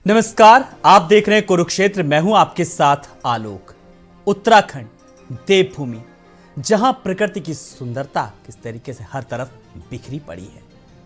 नमस्कार, आप देख रहे हैं कुरुक्षेत्र। मैं हूं आपके साथ आलोक। उत्तराखंड देवभूमि, जहां प्रकृति की सुंदरता किस तरीके से हर तरफ बिखरी पड़ी है,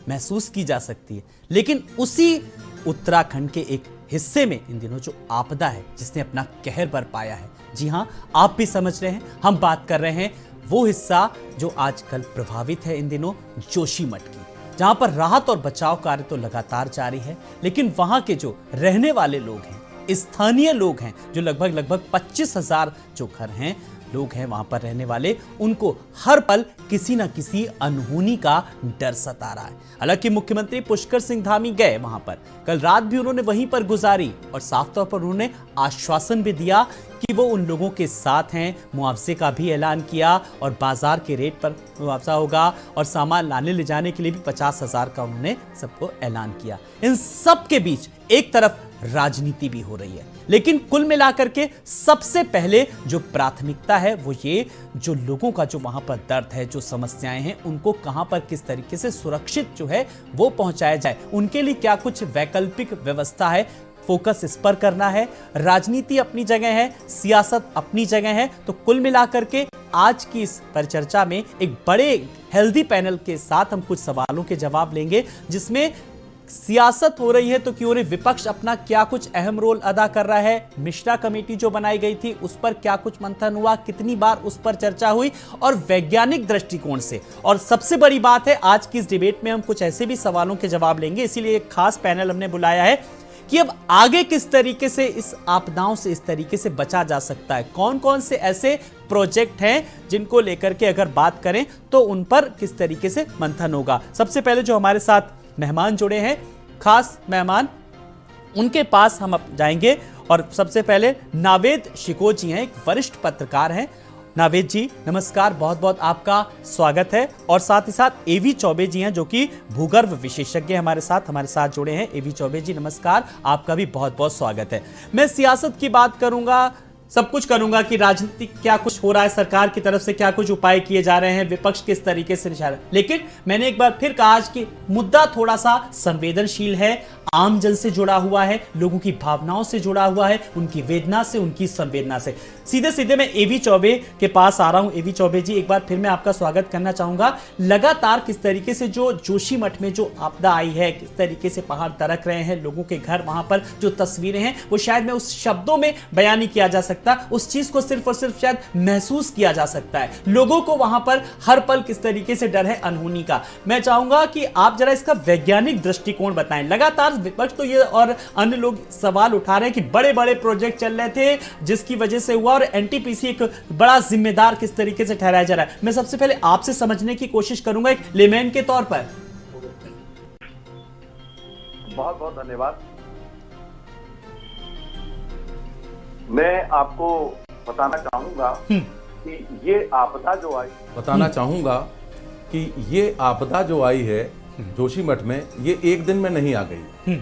महसूस की जा सकती है। लेकिन उसी उत्तराखंड के एक हिस्से में इन दिनों जो आपदा है, जिसने अपना कहर बरपाया है, जी हां, आप भी समझ रहे हैं, हम बात कर रहे हैं वो हिस्सा जो आजकल प्रभावित है इन दिनों, जोशीमठ की, जहां पर राहत और बचाव कार्य तो लगातार जारी है। लेकिन वहां के जो रहने वाले लोग हैं, स्थानीय लोग हैं, जो लगभग 25,000 जो घर हैं, लोग हैं वहां पर रहने वाले, उनको हर पल किसी न किसी अनहोनी का डर सता रहा है। हालांकि मुख्यमंत्री पुष्कर सिंह धामी गए वहां पर, कल रात भी उन्होंने वहीं पर गुजारी और साफ तौर पर उन्होंने आश्वासन भी दिया कि वो उन लोगों के साथ हैं। मुआवजे का भी ऐलान किया और बाजार के रेट पर मुआवजा होगा और सामान लाने ले जाने के लिए भी 50,000 का उन्होंने सबको ऐलान किया। इन सब के बीच एक तरफ राजनीति भी हो रही है, लेकिन कुल मिलाकर के सबसे पहले जो प्राथमिकता है वो ये, जो लोगों का जो वहां पर दर्द है, जो समस्याएं हैं, उनको कहां पर किस तरीके से सुरक्षित जो है वो पहुंचाया जाए, उनके लिए क्या कुछ वैकल्पिक व्यवस्था है, फोकस इस पर करना है। राजनीति अपनी जगह है, सियासत अपनी जगह है। तो कुल मिलाकर के आज की इस परिचर्चा में एक बड़े हेल्दी पैनल के साथ हम कुछ सवालों के जवाब लेंगे, जिसमें सियासत हो रही है तो क्यों नहीं, विपक्ष अपना क्या कुछ अहम रोल अदा कर रहा है, मिश्रा कमेटी जो बनाई गई थी उस पर क्या कुछ मंथन हुआ, कितनी बार उस पर चर्चा हुई, और वैज्ञानिक दृष्टिकोण से। और सबसे बड़ी बात है, आज की इस डिबेट में हम कुछ ऐसे भी सवालों के जवाब लेंगे, इसीलिए एक खास पैनल हमने बुलाया है कि अब आगे किस तरीके से इस आपदाओं से इस तरीके से बचा जा सकता है, कौन कौन से ऐसे प्रोजेक्ट हैं जिनको लेकर के अगर बात करें तो उन पर किस तरीके से मंथन होगा। सबसे पहले जो हमारे साथ मेहमान जुड़े हैं, खास मेहमान, उनके पास हम जाएंगे। और सबसे पहले नावेद शिकोह जी हैं, एक वरिष्ठ पत्रकार हैं। नावेद जी नमस्कार, बहुत बहुत आपका स्वागत है। और साथ ही साथ एवी चौबे जी हैं, जो कि भूगर्भ विशेषज्ञ हमारे साथ जुड़े हैं। एवी चौबे जी नमस्कार, आपका भी बहुत बहुत स्वागत है। मैं सियासत की बात करूंगा, सब कुछ करूंगा कि राजनीति क्या कुछ हो रहा है, सरकार की तरफ से क्या कुछ उपाय किए जा रहे हैं, विपक्ष किस तरीके से निशाना, लेकिन मैंने एक बार फिर कहा आज कि मुद्दा थोड़ा सा संवेदनशील है, आम जन से जुड़ा हुआ है, लोगों की भावनाओं से जुड़ा हुआ है, उनकी वेदना से, उनकी संवेदना से। सीधे सीधे मैं एवी चौबे के पास आ रहा हूं। एवी चौबे जी, एक बार फिर मैं आपका स्वागत करना चाहूंगा। लगातार किस तरीके से जो जोशीमठ में जो आपदा आई है, किस तरीके से पहाड़ दरक रहे हैं, लोगों के घर, वहां पर जो तस्वीरें हैं वो शायद मैं उस शब्दों में बयान नहीं किया जा सकता, उस चीज को सिर्फ और सिर्फ शायद महसूस किया जा सकता है। लोगों को वहां पर हर पल किस तरीके से डर है अनहोनी का। मैं चाहूंगा कि आप जरा इसका वैज्ञानिक दृष्टिकोण बताएं। लगातार विपक्ष तो ये और अन्य लोग सवाल उठा रहे हैं कि बड़े बड़े प्रोजेक्ट चल रहे थे जिसकी वजह से हुआ, और एनटीपीसी एक बड़ा जिम्मेदार किस तरीके से ठहराया जा रहा है। मैं सबसे पहले आपसे समझने की कोशिश करूंगा एक लेमैन के तौर पर। बहुत बहुत धन्यवाद। मैं आपको बताना चाहूंगा कि ये आपदा जो आई है जोशीमठ में, ये एक दिन में नहीं आ गई।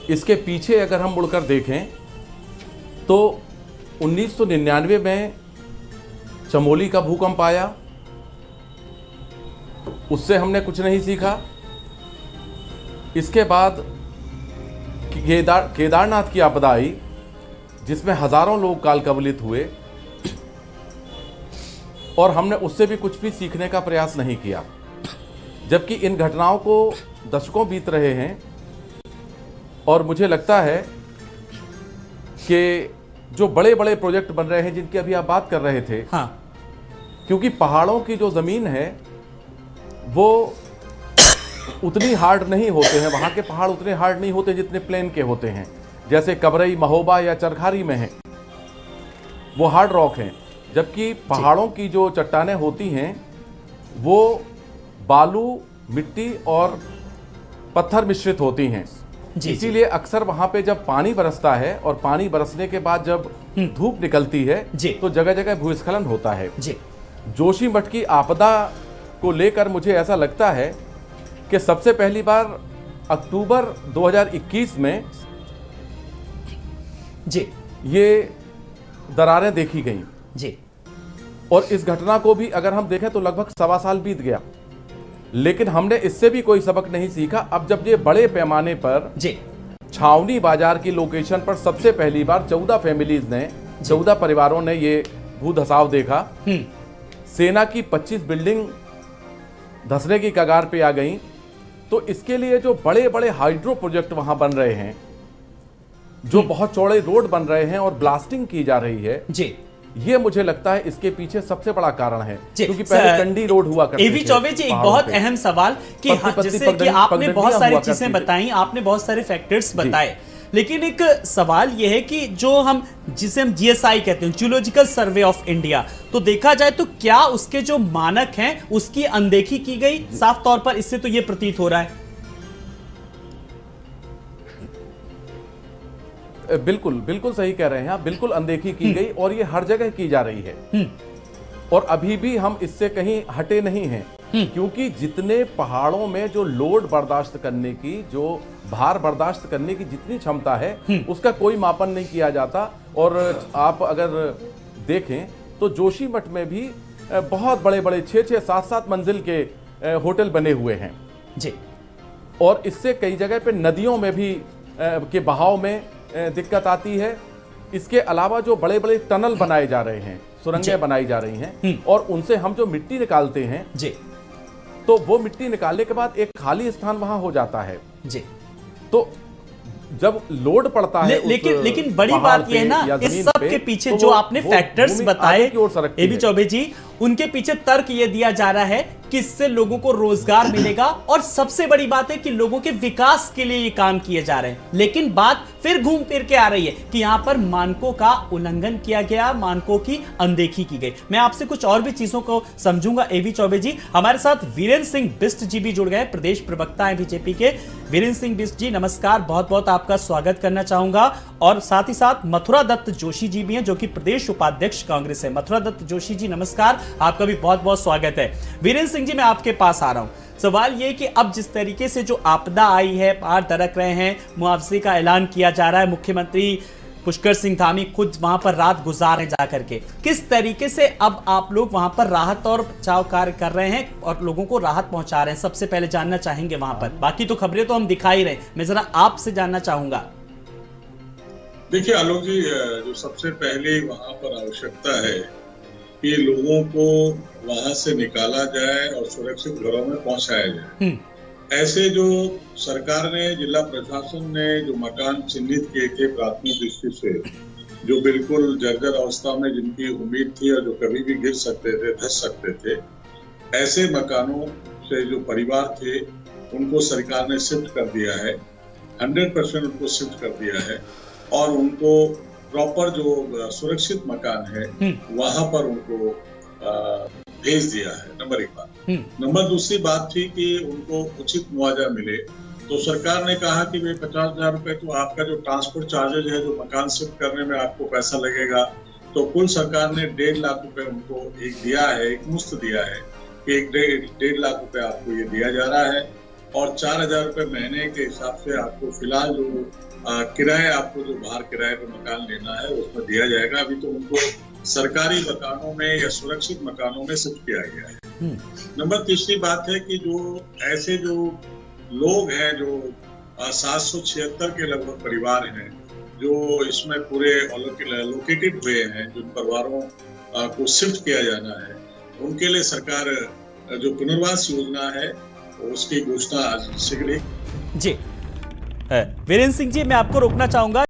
इसके पीछे अगर हम मुड़कर देखें तो 1999 में चमोली का भूकंप आया, उससे हमने कुछ नहीं सीखा। इसके बाद केदारनाथ की आपदा आई, जिसमें हजारों लोग काल कवलित हुए, और हमने उससे भी कुछ भी सीखने का प्रयास नहीं किया। जबकि इन घटनाओं को दशकों बीत रहे हैं, और मुझे लगता है कि जो बड़े बड़े प्रोजेक्ट बन रहे हैं जिनकी अभी आप बात कर रहे थे, हाँ, क्योंकि पहाड़ों की जो जमीन है वो उतनी हार्ड नहीं होते हैं, वहाँ के पहाड़ उतने हार्ड नहीं होते जितने प्लेन के होते हैं। जैसे कबरई, महोबा या चरखारी में है, वो हार्ड रॉक हैं, जबकि पहाड़ों की जो चट्टानें होती हैं वो बालू, मिट्टी और पत्थर मिश्रित होती हैं। इसीलिए अक्सर वहाँ पे जब पानी बरसता है और पानी बरसने के बाद जब धूप निकलती है तो जगह जगह भूस्खलन होता है। जोशीमठ की आपदा को लेकर मुझे ऐसा लगता है कि सबसे पहली बार अक्टूबर 2021 में ये दरारें देखी गईं, और इस घटना को भी अगर हम देखें तो लगभग 1.25 साल बीत गया, लेकिन हमने इससे भी कोई सबक नहीं सीखा। अब जब ये बड़े पैमाने पर छावनी बाजार की लोकेशन पर सबसे पहली बार 14 फैमिलीज ने, 14 परिवारों ने ये भू धसाव देखा। सेना की 25 बिल्डिंग धसने की कगार पे आ गई। तो इसके लिए जो बड़े बड़े हाइड्रो प्रोजेक्ट वहां बन रहे हैं, जो बहुत चौड़े रोड बन रहे हैं और ब्लास्टिंग की जा रही है जी, ये मुझे लगता है इसके पीछे सबसे बड़ा कारण है। क्योंकि पहले कंडी रोड हुआ करते थे। एवी चौबे जी, एक बहुत अहम सवाल कि जैसे कि आपने बहुत सारी चीजें बताई, आपने बहुत सारे फैक्टर्स बताए, लेकिन एक सवाल यह है कि जो जिसे हम जीएसआई कहते हैं, जियोलॉजिकल सर्वे ऑफ इंडिया, तो देखा जाए तो क्या उसके जो मानक हैं उसकी अनदेखी की गई? साफ तौर पर इससे तो यह प्रतीत हो रहा है। बिल्कुल बिल्कुल सही कह रहे हैं आप, बिल्कुल अनदेखी की गई और ये हर जगह की जा रही है। और अभी भी हम इससे कहीं हटे नहीं हैं, क्योंकि जितने पहाड़ों में जो लोड बर्दाश्त करने की, जो भार बर्दाश्त करने की जितनी क्षमता है, उसका कोई मापन नहीं किया जाता। और आप अगर देखें तो जोशीमठ में भी बहुत बड़े बड़े 6-6, 7-7 मंजिल के होटल बने हुए हैं जी। और इससे कई जगह पे नदियों में भी के बहाव में दिक्कत आती है। इसके अलावा जो बड़े बड़े टनल बनाए जा रहे हैं, सुरंगें बनाई जा रही हैं, और उनसे हम जो मिट्टी निकालते हैं जी, तो वो मिट्टी निकालने के बाद एक खाली स्थान वहां हो जाता है जी। तो जब लोड पड़ता है लेकिन बड़ी बात यह है ना, इस सब के पीछे जो आपने फैक्टर्स बताए एबी चौबे जी, उनके पीछे तर्क यह दिया जा रहा है कि इससे लोगों को रोजगार मिलेगा, और सबसे बड़ी बात है कि लोगों के विकास के लिए ये काम किए जा रहे हैं। लेकिन बात फिर घूम फिर के आ रही है कि यहां पर मानकों का उल्लंघन किया गया, मानकों की अनदेखी की गई। मैं आपसे कुछ और भी चीजों को समझूंगा। एबी चौबे जी, हमारे साथ वीरेंद्र सिंह बिष्ट जी भी जुड़ गए, प्रदेश प्रवक्ता है बीजेपी के। वीरेंद्र सिंह बिष्ट जी नमस्कार, बहुत बहुत आपका स्वागत करना चाहूंगा। और साथ ही साथ मथुरा दत्त जोशी जी भी हैं, जो कि प्रदेश उपाध्यक्ष कांग्रेस है। मथुरा दत्त जोशी जी नमस्कार, आपका भी बहुत बहुत स्वागत है। वीरेंद्र सिंह जी, मैं आपके पास आ रहा हूं। सवाल यह कि अब जिस तरीके से जो आपदा आई है, पहाड़ दरक रहे हैं, मुआवजे का ऐलान किया जा रहा है, मुख्यमंत्री पुष्कर सिंह धामी खुद वहां पर रात गुजार हैं जाकर के, किस तरीके से अब आप लोग वहां पर राहत और बचाव कार्य कर रहे हैं और लोगों को राहत पहुंचा रहे हैं? सबसे पहले जानना चाहेंगे वहां पर, बाकी तो खबरें तो हम दिखा ही रहे, मैं जरा आपसे जानना चाहूंगा। देखिए आलोक जी, जो सबसे पहले वहां पर आवश्यकता है कि लोगों को वहां से निकाला जाए और सुरक्षित घरों में पहुंचाया जाए। ऐसे जो सरकार ने, जिला प्रशासन ने जो मकान चिन्हित किए थे प्राथमिक दृष्टि से, जो बिल्कुल जर्जर अवस्था में जिनकी उम्मीद थी और जो कभी भी गिर सकते थे, धस सकते थे, ऐसे मकानों से जो परिवार थे उनको सरकार ने शिफ्ट कर दिया है। 100% उनको शिफ्ट कर दिया है और उनको प्रॉपर जो सुरक्षित मकान है वहां पर उनको भेज दिया है। नंबर एक बात। नंबर दूसरी बात थी कि उनको उचित मुआवजा मिले, तो सरकार ने कहा कि भाई 50,000 रुपए तो आपका जो ट्रांसपोर्ट चार्जेज है, जो मकान शिफ्ट करने में आपको पैसा लगेगा, तो कुल सरकार ने 1.5 लाख रुपए उनको एक दिया है, एक मुफ्त दिया है कि 1.5 लाख रुपए आपको ये दिया जा रहा है। और 4,000 रुपए महीने के हिसाब से आपको फिलहाल जो किराए, आपको जो बाहर किराए पे मकान लेना है उसमें दिया जाएगा। अभी तो उनको सरकारी मकानों में या सुरक्षित मकानों में शिफ्ट किया गया है। नंबर तीसरी बात है कि जो ऐसे जो लोग हैं, जो 776 के लगभग परिवार हैं जो इसमें पूरे लोकेटेड हुए हैं, जिन परिवारों को शिफ्ट किया जाना है, उनके लिए सरकार जो पुनर्वास योजना है उसकी घोषणा आज शीघ्र ही। जी वीरेंद्र सिंह जी, मैं आपको रोकना चाहूंगा।